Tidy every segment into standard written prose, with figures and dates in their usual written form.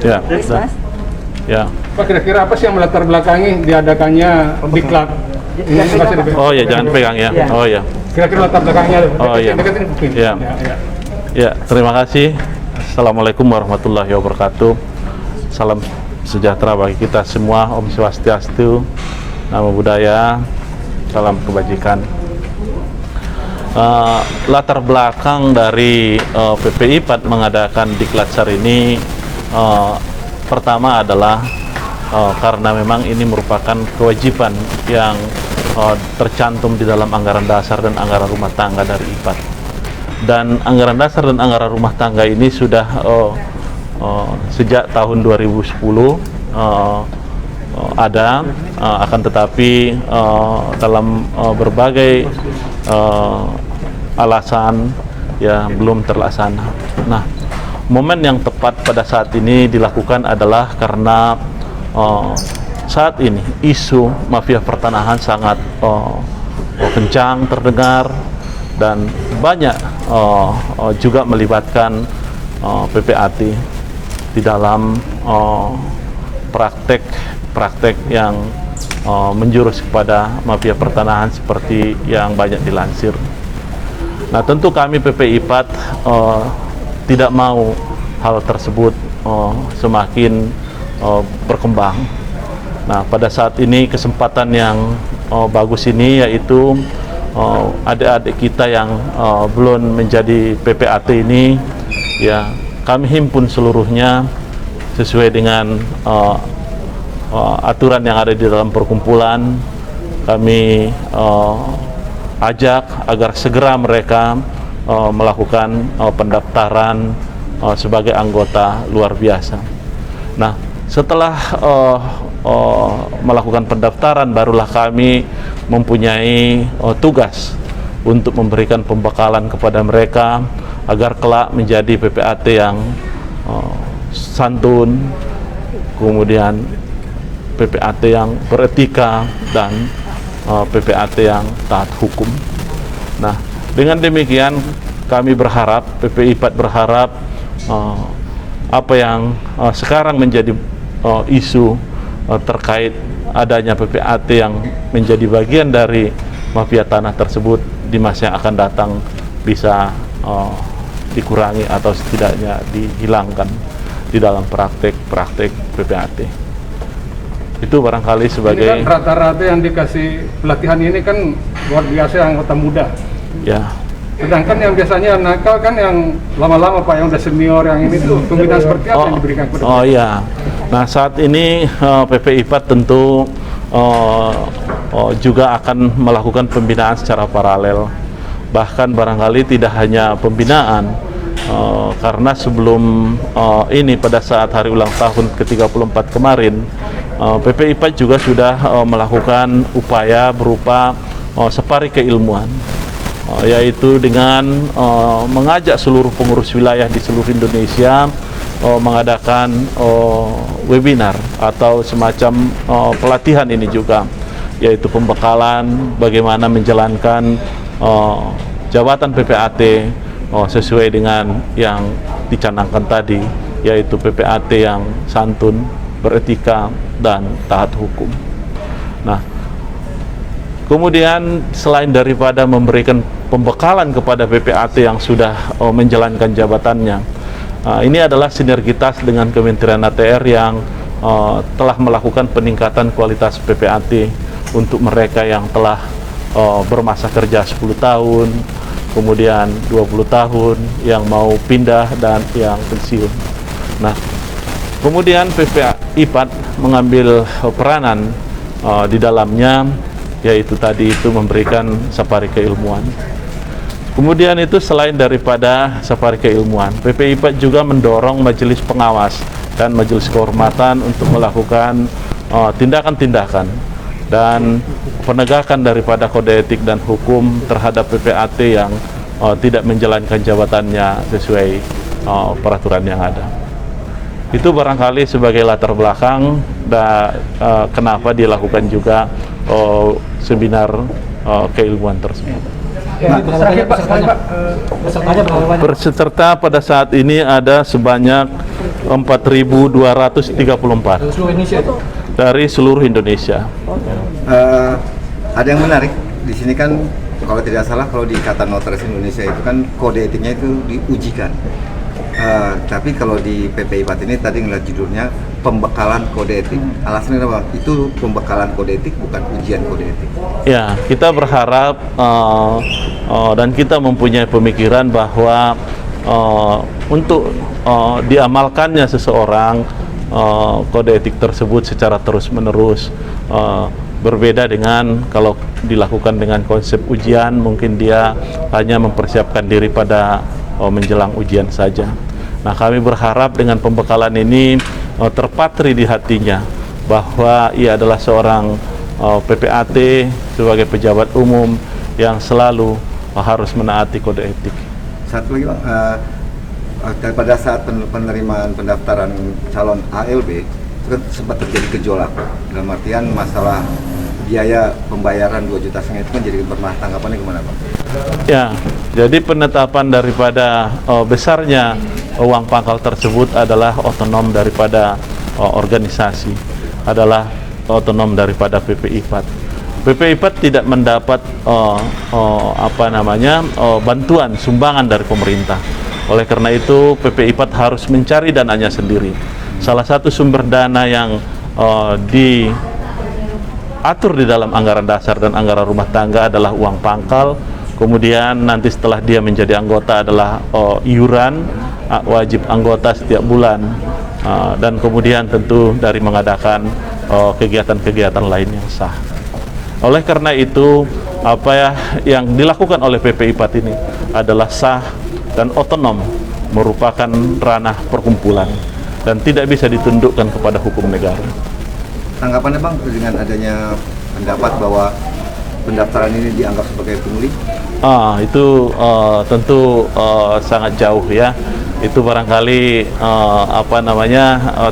Ya. Ya. Pak, kira-kira apa sih yang melatar belakangi diadakannya diklat? Oh ya, jangan pegang ya. Oh ya. Kira-kira latar belakangnya. Oh iya. Ya. Ya, terima kasih. Assalamualaikum warahmatullahi wabarakatuh. Salam sejahtera bagi kita semua. Om Swastiastu, Namo Buddhaya, salam kebajikan. Latar belakang dari PPI IPAD mengadakan Diklatsar ini pertama adalah karena memang ini merupakan kewajiban yang tercantum di dalam anggaran dasar dan anggaran rumah tangga dari IPAD. Dan anggaran dasar dan anggaran rumah tangga ini sudah sejak tahun 2010 ada, akan tetapi dalam berbagai alasan ya belum terlaksana. Nah, momen yang tepat pada saat ini dilakukan adalah karena saat ini isu mafia pertanahan sangat kencang terdengar dan banyak juga melibatkan PPAT di dalam praktek yang menjurus kepada mafia pertanahan seperti yang banyak dilansir. Nah, tentu kami PPI IPAD tidak mau hal tersebut semakin berkembang. Nah, pada saat ini kesempatan yang bagus ini yaitu adik-adik kita yang belum menjadi PPAT ini ya kami himpun seluruhnya sesuai dengan aturan yang ada di dalam perkumpulan. Kami ajak agar segera mereka melakukan pendaftaran sebagai anggota luar biasa. Nah, setelah melakukan pendaftaran barulah kami mempunyai tugas untuk memberikan pembekalan kepada mereka agar kelak menjadi PPAT yang santun, kemudian PPAT yang beretika dan PPAT yang taat hukum. Nah, dengan demikian kami berharap, PPI IPAD berharap apa yang sekarang menjadi isu terkait adanya PPAT yang menjadi bagian dari mafia tanah tersebut di masa yang akan datang bisa dikurangi atau setidaknya dihilangkan di dalam praktek PPAT. Itu barangkali sebagai ini kan rata-rata yang dikasih pelatihan ini kan luar biasa anggota muda. Ya. Sedangkan yang biasanya nakal kan yang lama-lama Pak, yang udah senior yang ini tuh pembinaan seperti apa yang diberikan kepada mereka? Oh iya. Nah, saat ini PPI IPAD tentu juga akan melakukan pembinaan secara paralel. Bahkan barangkali tidak hanya pembinaan, karena sebelum ini pada saat hari ulang tahun ke-34 kemarin, PPI IPAD juga sudah melakukan upaya berupa safari keilmuan, yaitu dengan mengajak seluruh pengurus wilayah di seluruh Indonesia mengadakan webinar atau semacam pelatihan ini juga, yaitu pembekalan bagaimana menjalankan jabatan PPAT sesuai dengan yang dicanangkan tadi, yaitu PPAT yang santun, beretika, dan taat hukum. Nah, kemudian selain daripada memberikan pembekalan kepada PPAT yang sudah menjalankan jabatannya, ini adalah sinergitas dengan Kementerian ATR yang telah melakukan peningkatan kualitas PPAT untuk mereka yang telah bermasa kerja 10 tahun, kemudian 20 tahun, yang mau pindah dan yang pensiun. Nah, kemudian PPI IPAD mengambil peranan di dalamnya, yaitu tadi itu memberikan safari keilmuan. Kemudian itu selain daripada safari keilmuan, PPI IPAD juga mendorong majelis pengawas dan majelis kehormatan untuk melakukan tindakan-tindakan dan penegakan daripada kode etik dan hukum terhadap PPAT yang tidak menjalankan jabatannya sesuai peraturan yang ada. Itu barangkali sebagai latar belakang dan kenapa dilakukan juga seminar keilmuan tersebut. Ya, peserta pada saat ini ada sebanyak 4.234 Seluruh Indonesia itu. dari seluruh Indonesia. Ada yang menarik di sini kan, kalau tidak salah kalau di Ikatan Notaris Indonesia itu kan kode etiknya itu diujikan. Tapi kalau di PPI Pat ini tadi ngeliat judulnya pembekalan kode etik. Alasannya apa? Itu pembekalan kode etik, bukan ujian kode etik. Ya, kita berharap dan kita mempunyai pemikiran bahwa untuk diamalkannya seseorang kode etik tersebut secara terus-menerus berbeda dengan kalau dilakukan dengan konsep ujian, mungkin dia hanya mempersiapkan diri pada menjelang ujian saja. Nah, kami berharap dengan pembekalan ini terpatri di hatinya bahwa ia adalah seorang PPAT sebagai pejabat umum yang selalu harus menaati kode etik. Satu lagi Bang, pada saat penerimaan pendaftaran calon ALB itu kan sempat terjadi gejolak dalam artian masalah biaya pembayaran 2,5 juta itu kan jadi bermasalah. Tanggapannya gimana Bang? Ya, jadi penetapan daripada besarnya uang pangkal tersebut adalah otonom daripada organisasi, adalah otonom daripada PPI Pat. PPI Pat tidak mendapat bantuan sumbangan dari pemerintah. Oleh karena itu PPI Pat harus mencari dananya sendiri. Salah satu sumber dana yang diatur di dalam anggaran dasar dan anggaran rumah tangga adalah uang pangkal. Kemudian nanti setelah dia menjadi anggota adalah iuran wajib anggota setiap bulan, dan kemudian tentu dari mengadakan kegiatan-kegiatan lain yang sah. Oleh karena itu yang dilakukan oleh PPI Pat ini adalah sah dan otonom, merupakan ranah perkumpulan dan tidak bisa ditundukkan kepada hukum negara. Tanggapannya Bang dengan adanya pendapat bahwa pendaftaran ini dianggap sebagai pungli? Itu tentu sangat jauh ya. Itu barangkali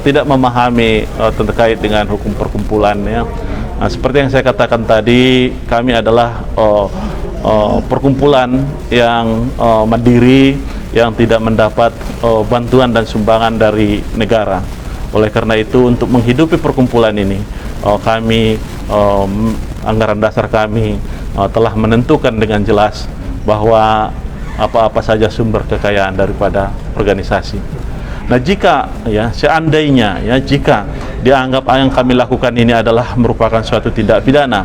tidak memahami terkait dengan hukum perkumpulan ya. Nah, seperti yang saya katakan tadi, kami adalah perkumpulan yang mandiri, yang tidak mendapat bantuan dan sumbangan dari negara. Oleh karena itu, untuk menghidupi perkumpulan ini, kami anggaran dasar kami telah menentukan dengan jelas bahwa apa-apa saja sumber kekayaan daripada organisasi. Nah, jika seandainya jika dianggap yang kami lakukan ini adalah merupakan suatu tindak pidana,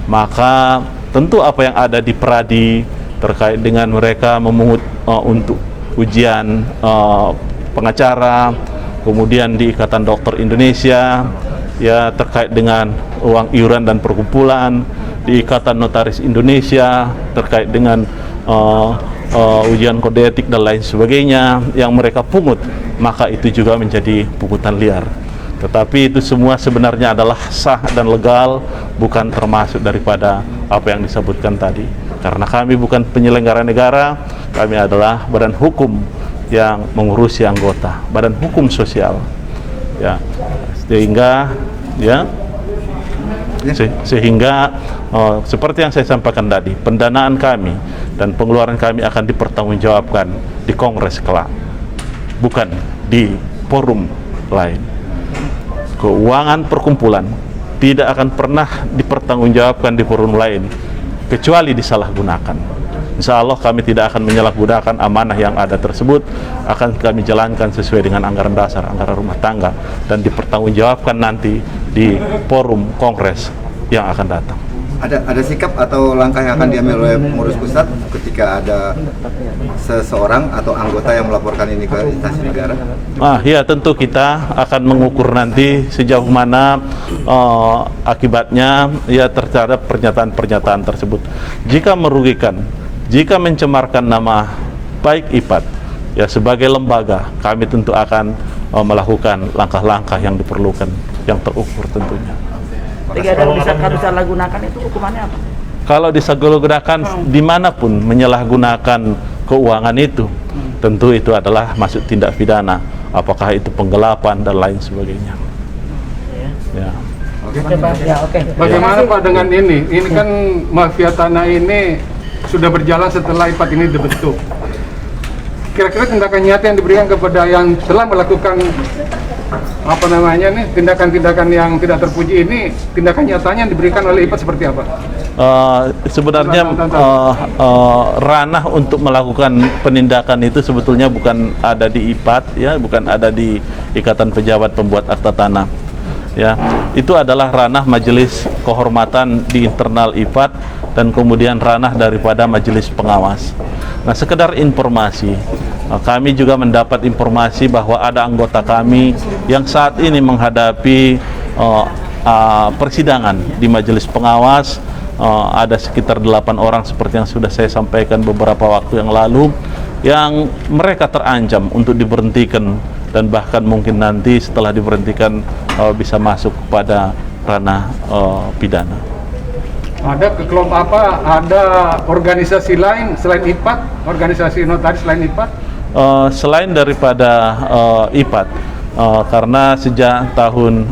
maka tentu apa yang ada di Pradi terkait dengan mereka memungut untuk ujian pengacara, kemudian di Ikatan Dokter Indonesia ya terkait dengan uang iuran dan perkumpulan, di Ikatan Notaris Indonesia terkait dengan ujian kode etik dan lain sebagainya yang mereka pungut, maka itu juga menjadi pungutan liar. Tetapi itu semua sebenarnya adalah sah dan legal, bukan termasuk daripada apa yang disebutkan tadi. Karena kami bukan penyelenggara negara, kami adalah badan hukum yang mengurusi anggota, badan hukum sosial. Ya, sehingga seperti yang saya sampaikan tadi, pendanaan kami dan pengeluaran kami akan dipertanggungjawabkan di Kongres kelak, bukan di forum lain. Keuangan perkumpulan tidak akan pernah dipertanggungjawabkan di forum lain kecuali disalahgunakan. Insya Allah kami tidak akan menyalahgunakan amanah yang ada tersebut, akan kami jalankan sesuai dengan anggaran dasar, anggaran rumah tangga, dan dipertanggungjawabkan nanti di forum kongres yang akan datang. Ada sikap atau langkah yang akan diambil oleh pengurus pusat ketika ada seseorang atau anggota yang melaporkan ini ke instansi negara? Ya, tentu kita akan mengukur nanti sejauh mana akibatnya ya terhadap pernyataan-pernyataan tersebut. Jika merugikan, jika mencemarkan nama baik IPAT ya sebagai lembaga, kami tentu akan melakukan langkah-langkah yang diperlukan, yang terukur tentunya. Kalau disalahgunakan itu hukumannya apa? Kalau disalahgunakan dimanapun menyalahgunakan keuangan itu, tentu itu adalah masuk tindak pidana. Apakah itu penggelapan dan lain sebagainya. Ya. Bagaimana Pak dengan ini? Ini kan mafia tanah ini sudah berjalan setelah IPAT ini dibentuk. kira-kira tindakan nyata yang diberikan kepada yang telah melakukan apa namanya nih tindakan-tindakan yang tidak terpuji ini, tindakan nyatanya yang diberikan oleh IPAT seperti apa? Sebenarnya ranah untuk melakukan penindakan itu sebetulnya bukan ada di IPAT, ya, bukan ada di Ikatan Pejabat Pembuat Akta Tanah. Ya, itu adalah ranah majelis kehormatan di internal IPAT dan kemudian ranah daripada majelis pengawas. Nah, sekedar informasi, kami juga mendapat informasi bahwa ada anggota kami yang saat ini menghadapi persidangan di majelis pengawas. Ada sekitar 8 orang seperti yang sudah saya sampaikan beberapa waktu yang lalu, yang mereka terancam untuk diberhentikan dan bahkan mungkin nanti setelah diberhentikan bisa masuk kepada ranah pidana. Ada ke kelompok apa? Ada organisasi lain selain IPAT? Organisasi notaris selain IPAT? Selain daripada IPAT, karena sejak tahun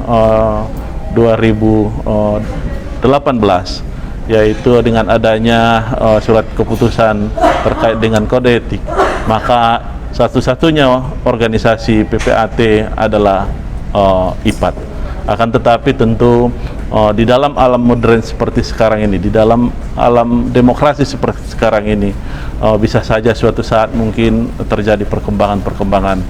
2018, yaitu dengan adanya surat keputusan terkait dengan kode etik, maka satu-satunya organisasi PPAT adalah IPAT. Akan tetapi tentu di dalam alam modern seperti sekarang ini, di dalam alam demokrasi seperti sekarang ini, bisa saja suatu saat mungkin terjadi perkembangan-perkembangan.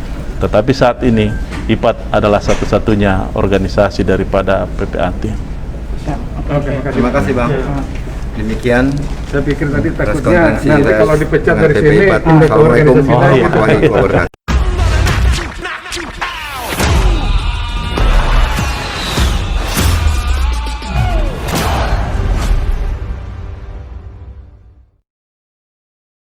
Tetapi saat ini IPAT adalah satu-satunya organisasi daripada PPAT. Oke, Terima kasih Bang. Demikian saya pikir tadi takutnya press conference nanti kalau dipecat dari dengan sini PPI. pindah ke Assalamualaikum organisasi lain. warahmatullahi wabarakatuh.